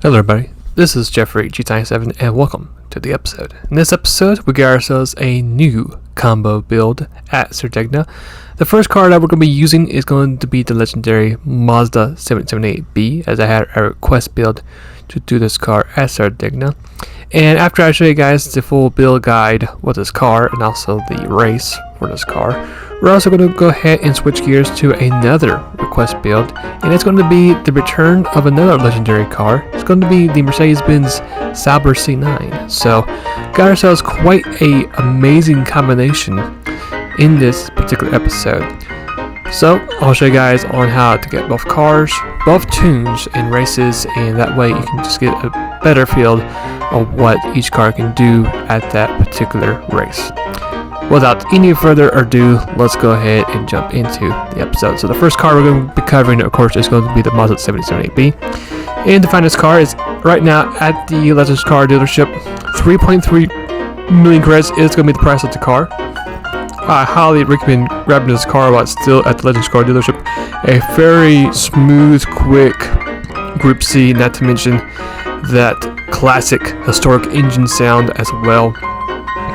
Hello everybody, this is Jeffrey GT7 and welcome to the episode. In this episode, we get ourselves a new combo build at Sardegna. The first car that we're going to be using is going to be the legendary Mazda 787B, as I had a request build to do this car at Sardegna. And after I show you guys the full build guide with this car and also the race for this car, we're also going to go ahead and switch gears to another request build, and it's going to be the return of another legendary car. It's going to be the Mercedes Sauber C9. So, got ourselves quite a amazing combination in this particular episode. So, I'll show you guys on how to get both cars, both tunes in races, and that way you can just get a better feel of what each car can do at that particular race. Without any further ado, let's go ahead and jump into the episode. So the first car we're going to be covering, of course, is going to be the Mazda 787B. And to find this car is right now at the Legends Car dealership. 3.3 million credits is going to be the price of the car. I highly recommend grabbing this car while it's still at the Legends Car dealership. A very smooth, quick Group C, not to mention that classic historic engine sound as well.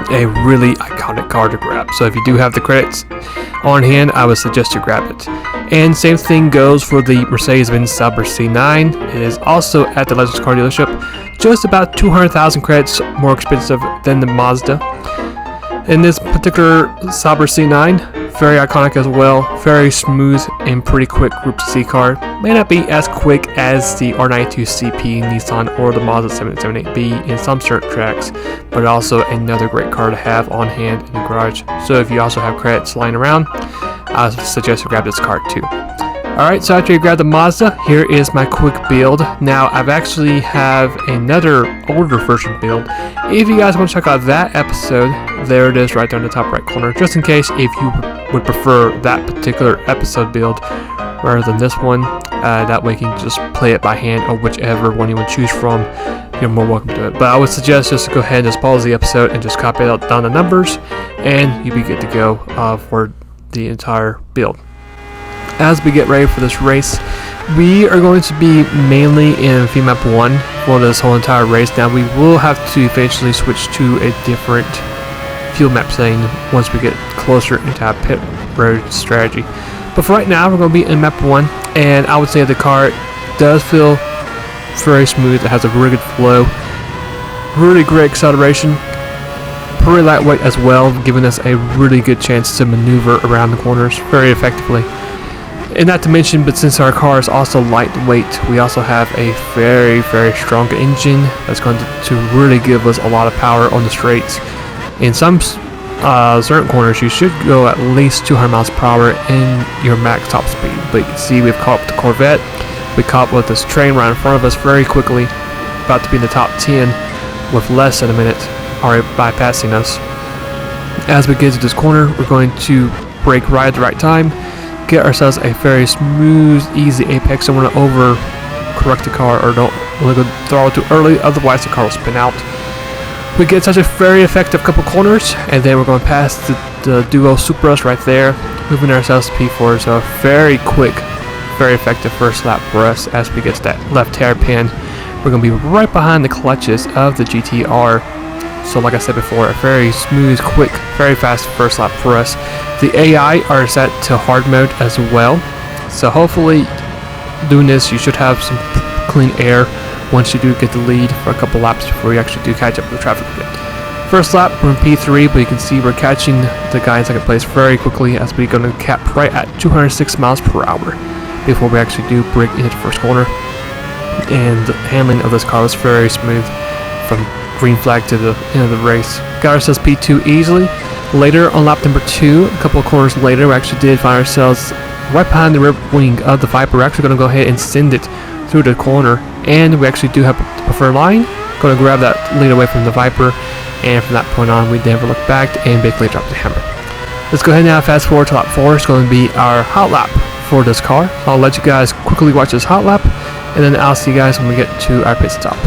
A really iconic car to grab. So if you do have the credits on hand, I would suggest you grab it. And same thing goes for the Mercedes Sauber C9. It is also at the Legends Car dealership, just about 200,000 credits more expensive than the Mazda. In this particular Sauber C9, very iconic as well, very smooth and pretty quick Group C car. May not be as quick as the R92CP Nissan or the Mazda 778B in some certain tracks, but also another great car to have on hand in the garage. So if you also have credits lying around, I suggest you grab this car too. Alright, so after you grab the Mazda, here is my quick build. Now, I've actually have another older version build. If you guys want to check out that episode, there it is right there in the top right corner, just in case if you would prefer that particular episode build rather than this one. That way you can just play it by hand or whichever one you would choose from. You're more welcome to it. But I would suggest just to go ahead and just pause the episode and just copy out down the numbers, and you'll be good to go for the entire build. As we get ready for this race, we are going to be mainly in field map 1 for this whole entire race. Now we will have to eventually switch to a different field map setting once we get closer into our pit road strategy. But for right now, we're going to be in map 1, and I would say the car does feel very smooth. It has a really good flow, really great acceleration, pretty lightweight as well, giving us a really good chance to maneuver around the corners very effectively. And not to mention, but since our car is also lightweight, we also have a very, very strong engine that's going to really give us a lot of power on the straights. In some certain corners, you should go at least 200 miles per hour in your max top speed. But you can see we've caught up with the Corvette. We caught up with this train right in front of us very quickly, about to be in the top 10 with less than a minute, already bypassing us. As we get to this corner, we're going to brake right at the right time, get ourselves a very smooth, easy apex. Don't want to over correct the car or don't want to go throttle too early, otherwise the car will spin out. We get such a very effective couple corners, and then we're going past the Duo Supras right there, moving ourselves to P4. So a very quick, very effective first lap for us. As we get to that left hairpin, we're going to be right behind the clutches of the GTR. So like I said before, a very smooth, quick, very fast first lap for us. The AI are set to hard mode as well. So hopefully doing this, you should have some clean air once you do get the lead for a couple laps before you actually do catch up with the traffic again. First lap, we're in P3, but you can see we're catching the guy in second place very quickly as we're going to cap right at 206 miles per hour before we actually do break into the first corner. And the handling of this car was very smooth from green flag to the end of the race. Got ourselves P2 easily. Later on lap number 2, a couple of corners later, we actually did find ourselves right behind the rear wing of the Viper. We're actually going to go ahead and send it through the corner, and we actually do have the preferred line. Going to grab that lead away from the Viper, and from that point on, we never looked back and basically dropped the hammer. Let's go ahead now, fast forward to lap 4. It's going to be our hot lap for this car. I'll let you guys quickly watch this hot lap, and then I'll see you guys when we get to our pit stop.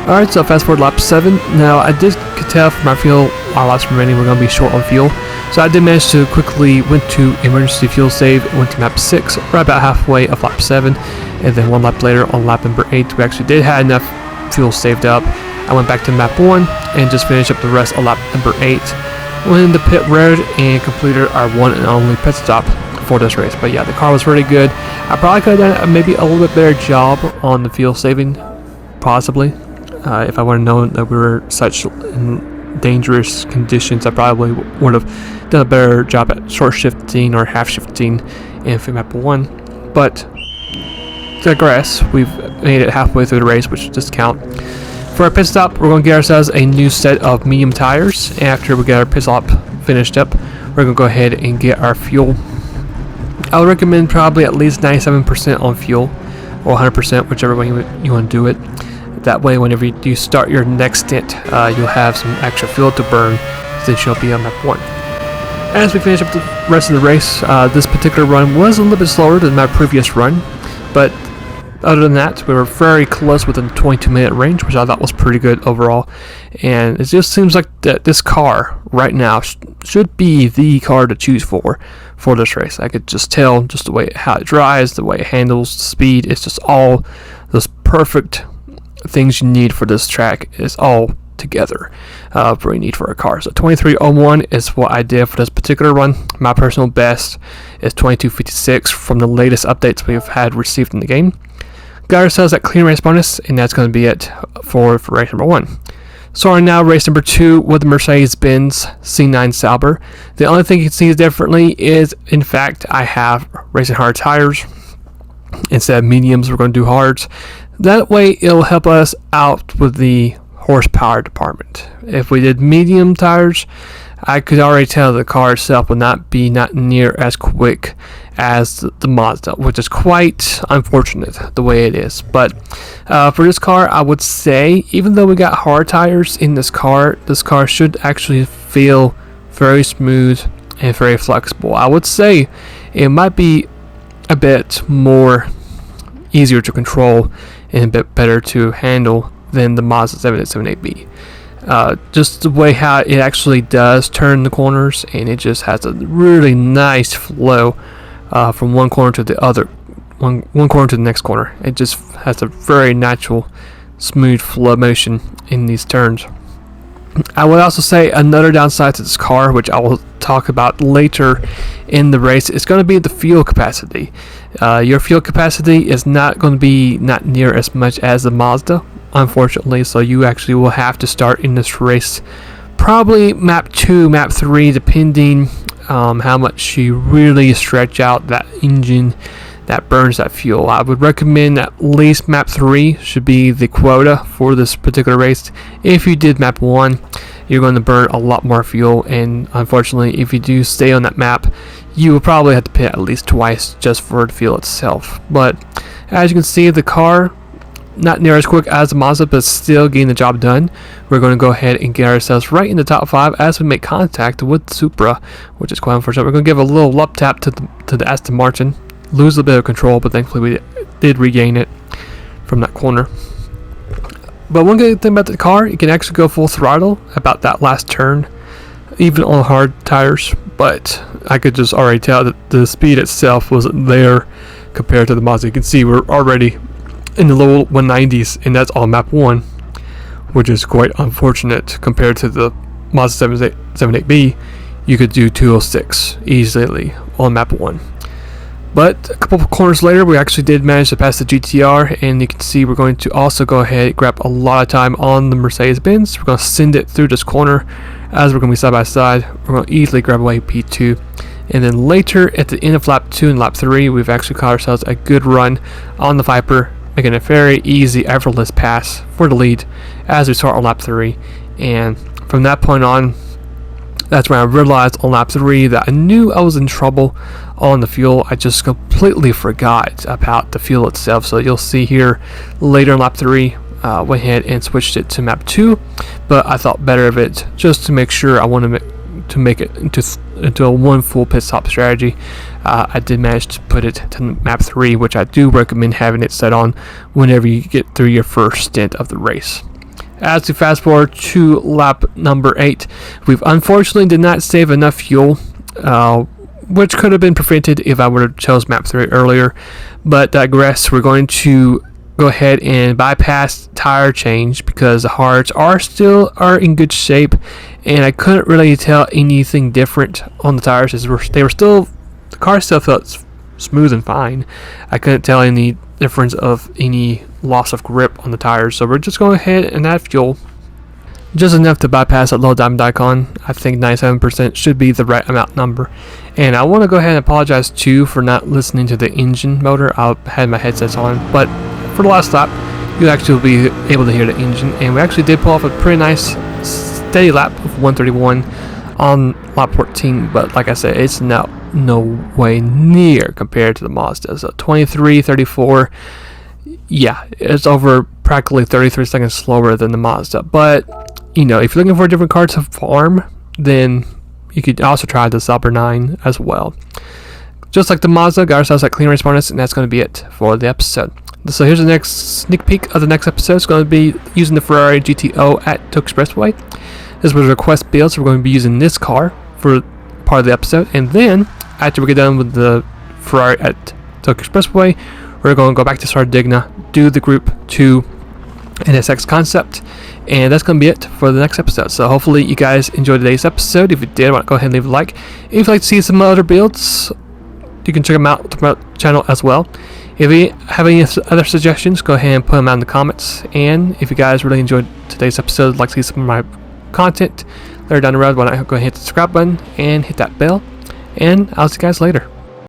Alright, so fast forward lap 7. Now, I did tell from our fuel, our laps remaining, we're going to be short on fuel. So I did manage to quickly went to emergency fuel save, went to map 6, right about halfway of lap 7. And then 1 lap later on lap number 8, we actually did have enough fuel saved up. I went back to map 1 and just finished up the rest of lap number 8. Went in the pit road and completed our one and only pit stop for this race. But yeah, the car was really good. I probably could have done maybe a little bit better job on the fuel saving, possibly. If I would have known that we were such in dangerous conditions, I probably would have done a better job at short shifting or half shifting in map 1. But digress, we've made it halfway through the race, which does count. For our pit stop, we're going to get ourselves a new set of medium tires. After we get our pit stop finished up, we're going to go ahead and get our fuel. I would recommend probably at least 97% on fuel, or 100%, whichever way you want to do it. That way, whenever you do start your next stint, you'll have some extra fuel to burn since you'll be on map 1. As we finish up the rest of the race, this particular run was a little bit slower than my previous run, but other than that, we were very close within the 22-minute range, which I thought was pretty good overall. And it just seems like that this car right now should be the car to choose for this race. I could just tell just the way how it drives, the way it handles, the speed. It's just all those perfect things you need for this track is all together for you need for a car. So 23:01 is what I did for this particular run. My personal best is 22:56 from the latest updates we've had received in the game. Got ourselves that clean race bonus, and that's going to be it for race number 1. So on now race number 2 with the Mercedes-Benz C9 Sauber. The only thing you can see differently is, in fact, I have racing hard tires. Instead of mediums, we're going to do hards. That way, it'll help us out with the horsepower department. If we did medium tires, I could already tell the car itself would not near as quick as the Mazda, which is quite unfortunate the way it is. But for this car, I would say, even though we got hard tires in this car should actually feel very smooth and very flexible. I would say it might be a bit more easier to control and a bit better to handle than the Mazda 787B. Just the way how it actually does turn the corners, and it just has a really nice flow from one corner to the other, one corner to the next corner. It just has a very natural, smooth flow motion in these turns. I would also say another downside to this car, which I will talk about later in the race, is going to be the fuel capacity. Your fuel capacity is not going to be not near as much as the Mazda, unfortunately, so you actually will have to start in this race probably map 2, map 3, depending how much you really stretch out that engine that burns that fuel. I would recommend at least map 3 should be the quota for this particular race. If you did map 1, you're going to burn a lot more fuel, and unfortunately, if you do stay on that map, you will probably have to pit at least twice just for the fuel itself. But as you can see, the car not near as quick as the Mazda, but still getting the job done. We're going to go ahead and get ourselves right in the top 5 as we make contact with the Supra, which is quite unfortunate. We're going to give a little lap tap to the Aston Martin, lose a bit of control, but thankfully we did regain it from that corner. But one good thing about the car, you can actually go full throttle about that last turn, even on hard tires. But I could just already tell that the speed itself wasn't there compared to the Mazda. You can see we're already in the low 190s, and that's on map 1, which is quite unfortunate compared to the Mazda 787B. You could do 206 easily on map 1. But a couple of corners later, we actually did manage to pass the GTR, and you can see we're going to also go ahead and grab a lot of time on the Mercedes-Benz. We're going to send it through this corner as we're going to be side by side. We're going to easily grab away P2. And then later at the end of lap 2 and lap 3, we've actually caught ourselves a good run on the Viper, making a very easy, effortless pass for the lead as we start on lap 3. And from that point on, that's when I realized on lap 3 that I knew I was in trouble on the fuel. I just completely forgot about the fuel itself. So you'll see here later in lap 3, went ahead and switched it to map 2, but I thought better of it just to make sure I wanted to make it into a one full pit stop strategy. I did manage to put it to map 3, which I do recommend having it set on whenever you get through your first stint of the race. As we fast forward to lap number 8, we've unfortunately did not save enough fuel, which could have been prevented if I would have chose map 3 earlier. But digress, we're going to go ahead and bypass tire change because the hards are in good shape, and I couldn't really tell anything different on the tires. The car still felt smooth and fine. I couldn't tell any difference of any loss of grip on the tires, so we're just going ahead and add fuel, just enough to bypass that low diamond icon. I think 97% should be the right amount number. And I want to go ahead and apologize too for not listening to the engine motor. I had my headsets on, but for the last lap you'll actually be able to hear the engine, and we actually did pull off a pretty nice steady lap of 131 on lap 14. But like I said, it's no way near compared to the Mazda. So 23:34, yeah, it's over practically 33 seconds slower than the Mazda. But you know, if you're looking for a different car to farm, then you could also try the Sauber 9 as well. Just like the Mazda, got ourselves that clean race bonus, and that's going to be it for the episode. So here's the next sneak peek of the next episode. It's going to be using the Ferrari GTO at Tokyo Expressway. This was a request build, so we're going to be using this car for part of the episode. And then, after we get done with the Ferrari at Tokyo Expressway, we're going to go back to Sardegna, do the Group 2 NSX concept, and that's going to be it for the next episode. So hopefully you guys enjoyed today's episode. If you did, go ahead and leave a like. If you'd like to see some other builds, you can check them out on the channel as well. If you have any other suggestions, go ahead and put them out in the comments. And if you guys really enjoyed today's episode, like to see some of my content later down the road, why not go ahead and hit the subscribe button and hit that bell. And I'll see you guys later.